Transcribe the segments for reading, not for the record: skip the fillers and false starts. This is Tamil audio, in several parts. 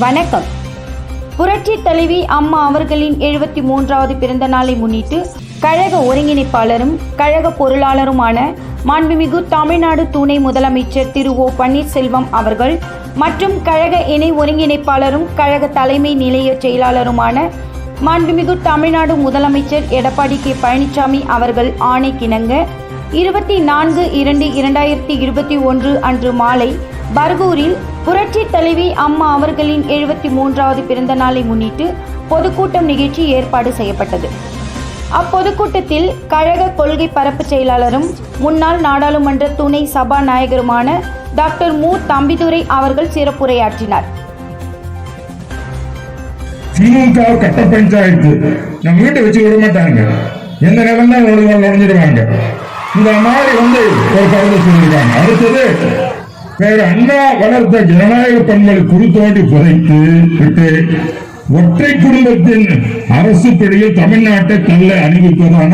வணக்கம். புரட்சி தலைவி அம்மா அவர்களின் 73வது பிறந்த நாளை முன்னிட்டு கழக ஒருங்கிணைப்பாளரும் கழக பொருளாளருமான மாண்புமிகு தமிழ்நாடு துணை முதலமைச்சர் திரு ஓ பன்னீர்செல்வம் அவர்கள் மற்றும் கழக இணை ஒருங்கிணைப்பாளரும் கழக தலைமை நிலைய செயலாளருமான மாண்புமிகு தமிழ்நாடு முதலமைச்சர் எடப்பாடி கே பழனிசாமி அவர்கள் ஆணைக்கிணங்க 24/2/2021 அன்று மாலை பர்கூரில் புரட்சி தலைவி அம்மா அவர்களின் 73வது பிறந்த நாளை முன்னிட்டு பொதுக்கூட்டம் நிகழ்ச்சி ஏற்பாடு செய்யப்பட்டது. அப்பொதுக்கூட்டத்தில் கழக கொள்கை பரப்பு செயலாளரும் முன்னாள் நாடாளுமன்ற துணை சபாநாயகருமான டாக்டர் மு தம்பிதுரை அவர்கள் சிறப்புரையாற்றினார். திமுக கட்ட பஞ்சாயத்து நம்ம வீட்டை வச்சு விட மாட்டாங்க, எந்த நேரம் தான் நுழைஞ்சிடுவாங்க. இந்த மாதிரி ஒரு கருத்தை சொல்லியிருக்காங்க. அடுத்தது வேற அண்ணா வளர்த்த ஜனநாயக பண்பை குறுத்தோண்டி புதைத்து விட்டு ஒற்றை குடும்பத்தின் அரசு பிடியில் தமிழ்நாட்டை தள்ள அணிவிப்பதான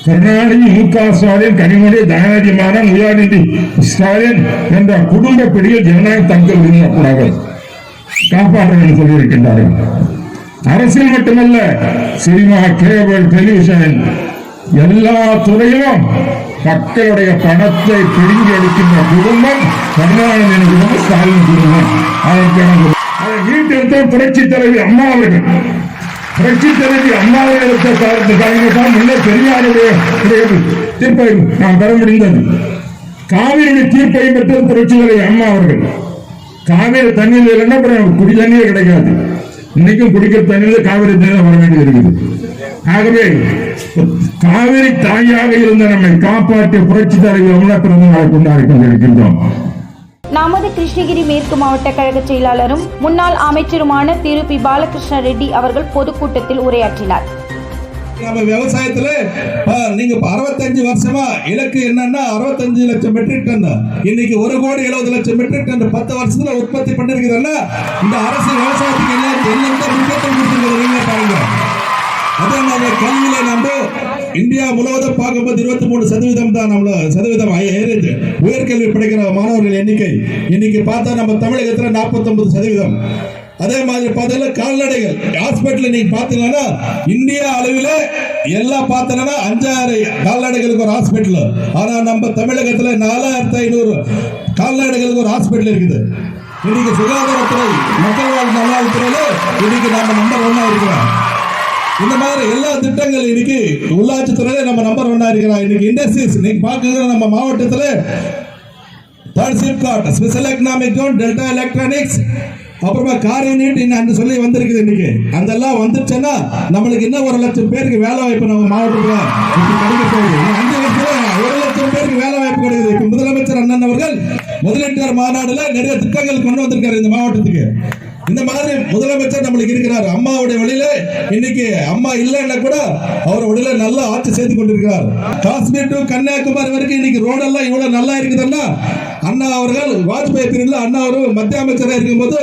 கருணாநிதி, மு க ஸ்டாலின், கனிமொழி, தயாநிதி மாறன், உதயநிதி ஸ்டாலின் என்ற குடும்ப பிடியில் ஜனநாயக தங்கள் உரிமையாக காப்பாற்ற சொல்லியிருக்கின்றார்கள். அரசியல் மட்டுமல்ல, சினிமா, கேபிள், டெலிவிஷன் எல்லா துறையிலும் மக்களுடைய பணத்தை பிடுங்கி அளிக்கின்ற குடும்பம் கருணாநிதி குடும்பம், ஸ்டாலின் குடும்பம். அதை மீட்டெடுத்த புரட்சி தலைவி அம்மா அவர்கள். புரட்சி தலைவி அம்மாவை எடுத்த காரணத்தான் முன்னர் பெரியாருடைய தீர்ப்பை நாம் பெற முடிந்தது. காவிரி தீர்ப்பை பெற்றது புரட்சி தலைவி அம்மா அவர்கள். காவிரி தண்ணீர் இல்லைன்னா குடி தண்ணீர் கிடைக்காது. இன்னைக்கும் குடிக்கிற தண்ணீர் காவிரி தண்ணீர் வர வேண்டியது இருக்குது. ஆகவே காவிரி தாயாக இருந்த நம்மை காப்பாற்றிய புரட்சி தலைவி அம்மா பிறந்த நாளை கொண்டாடி கொண்டிருக்கின்றோம். நமது கிருஷ்ணகிரி மேற்கு மாவட்ட கழக செயலாளரும் முன்னாள் அமைச்சருமான திரு பி பாலகிருஷ்ண ரெட்டி அவர்கள் பொதுக்கூட்டத்தில் உரையாற்றினார். நம்ம விவசாயத்துல நீங்க 65 வருஷமா இலக்கு என்னன்னா 65 லட்சம் மெட்ரிக் டன், இன்னைக்கு 1,70,00,000 மெட்ரிக் டன் 10 வருஷத்துல உற்பத்தி பண்ணிருக்கிறல்ல. இந்த அரசு விவசாயத்துக்கு எல்லாம் முக்கியத்துவம் கொடுத்துருக்கீங்க பாருங்க. அதே மாதிரி கல்வியில நம்ம இந்தியா முழுவதும் பார்க்கும்போது 23% தான் நம்மள சதவீதம் ஏறிது. உயர்கல்வி படிக்கிற மாணவர்கள் எண்ணிக்கை இன்னைக்கு பார்த்தா நம்ம தமிழகத்துல 49%. அதே மாதிரி பார்த்தீங்கன்னா கால்நடைகள் ஹாஸ்பிட்டல் நீங்க பாத்தீங்கன்னா இந்தியா அளவில் எல்லாம் பார்த்தீங்கன்னா 5,000 கால்நடைகளுக்கு ஒரு ஹாஸ்பிட்டல். ஆனா நம்ம தமிழகத்துல 4,500 கால்நடைகளுக்கு ஒரு ஹாஸ்பிட்டல் இருக்குது. இன்னைக்கு சுகாதாரத்துறை, மக்கள் வாழ் நல்வாழ்வுத்துறையில இன்னைக்கு நம்ம நம்பர் 1 இருக்கிறோம். இந்த மாதிரி எல்லா திட்டங்கள் இன்னைக்கு உள்ளாட்சி துறையில நம்ம நம்பர் 1 இருக்கிறோம். இன்னைக்கு இண்டஸ்ட்ரீஸ் நீங்க பாக்குறது நம்ம மாவட்டத்துல special economic zone, delta electronics, அப்புறமா காரியநீட் இன்னும் சொல்லி வந்திருக்குது. இன்னைக்கு அதெல்லாம் வந்துருச்சுன்னா நம்மளுக்கு இன்னும் 1,00,000 பேருக்கு வேலை வாய்ப்பு நம்ம மாவட்டத்தில் கிடைக்க போகுது. 5 வருஷத்துல 1,00,000 பேருக்கு வேலை வாய்ப்பு கிடைக்குது. இப்ப முதலமைச்சர் அண்ணன் அவர்கள் முதலீட்டாளர் மாநாடுல நிறைய திட்டங்கள் கொண்டு வந்திருக்காரு இந்த மாவட்டத்துக்கு. இந்த மாதிரி முதலமைச்சர் நம்மளுக்கு இருக்கிறார். அம்மாவுடைய வழியில இன்னைக்கு அம்மா இல்லைன்னா கூட அவர் வழியில நல்லா ஆட்சி செய்து கொண்டிருக்கிறார். காஷ்மீர் டு கன்னியாகுமரி வரைக்கும் இன்னைக்கு ரோடெல்லாம் இவ்வளவு நல்லா இருக்குதுன்னா அண்ணா அவர்கள் வாஜ்பாய் பீரியட்ல அண்ணா அவர்கள் மத்திய அமைச்சராக இருக்கும்போது,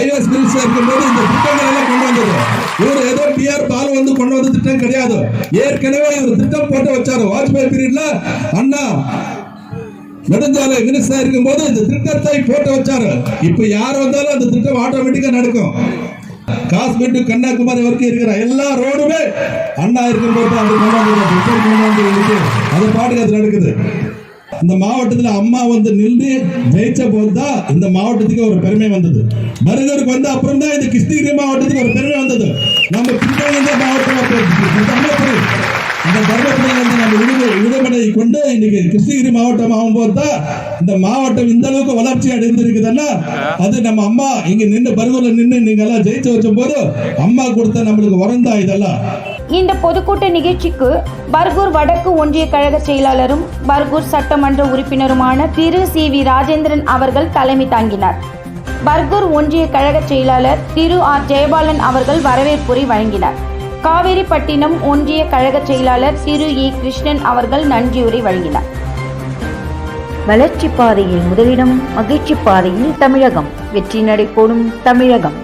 ஐஏஎஸ் மினிஸ்டர் இருக்கும்போது இந்த திட்டங்கள் எல்லாம் கொண்டு வந்தது. இவர் ஏதோ டிஆர் பால் கொண்டு வந்த திட்டம் கிடையாது. ஏற்கனவே இவர் திட்டம் போட்டு வச்சாரு. வாஜ்பாய் பீரியட்ல அண்ணா நெடுஞ்சாலை மினிஸ்டர் இருக்கும் போது இந்த திட்டத்தை போட்டு வச்சாரு. இப்ப யார் வந்தாலும் அந்த திட்டம் ஆட்டோமேட்டிக்கா நடக்கும். காஷ்மீர் டு கன்னியாகுமரி வரைக்கும் இருக்கிற எல்லா ரோடுமே அண்ணா இருக்கும் போது அது பாட்டுக்கு அது நடக்குது. இந்த மாவட்டத்தில் அம்மா நின்று ஜெயிச்ச போதுதான் இந்த மாவட்டத்துக்கு ஒரு பெருமை வந்தது. பர்கூருக்கு வந்த அப்புறம் தான் இந்த கிருஷ்ணகிரி மாவட்டத்துக்கு ஒரு பெருமை வந்தது. நம்ம மாவட்டம் அந்த தர்மபுரியிலிருந்து நம்ம விடுதலை கொண்டு இன்னைக்கு கிருஷ்ணகிரி மாவட்டம் ஆகும்போது தான் இந்த மாவட்டம் இந்த அளவுக்கு வளர்ச்சி அடைந்திருக்குதுன்னா அது நம்ம அம்மா இங்க நின்று பர்கூர்ல நின்று நீங்க எல்லாம் ஜெயிச்சு வச்ச போது அம்மா கொடுத்த நம்மளுக்கு வரந்தா இதெல்லாம். இந்த பொதுக்கூட்ட நிகழ்ச்சிக்கு பர்கூர் வடக்கு ஒன்றிய கழக செயலாளரும் பர்கூர் சட்டமன்ற உறுப்பினருமான திரு சி வி ராஜேந்திரன் அவர்கள் தலைமை தாங்கினார். பர்கூர் ஒன்றிய கழக செயலாளர் திரு ஆர் ஜெயபாலன் அவர்கள் வரவேற்புரை வழங்கினார். காவேரிப்பட்டினம் ஒன்றிய கழக செயலாளர் திரு இ கிருஷ்ணன் அவர்கள் நன்றியுரை வழங்கினார். வளர்ச்சி பாதையில் முதலிடம், மகிழ்ச்சி பாதையில் தமிழகம், வெற்றி நடை போடும் தமிழகம்.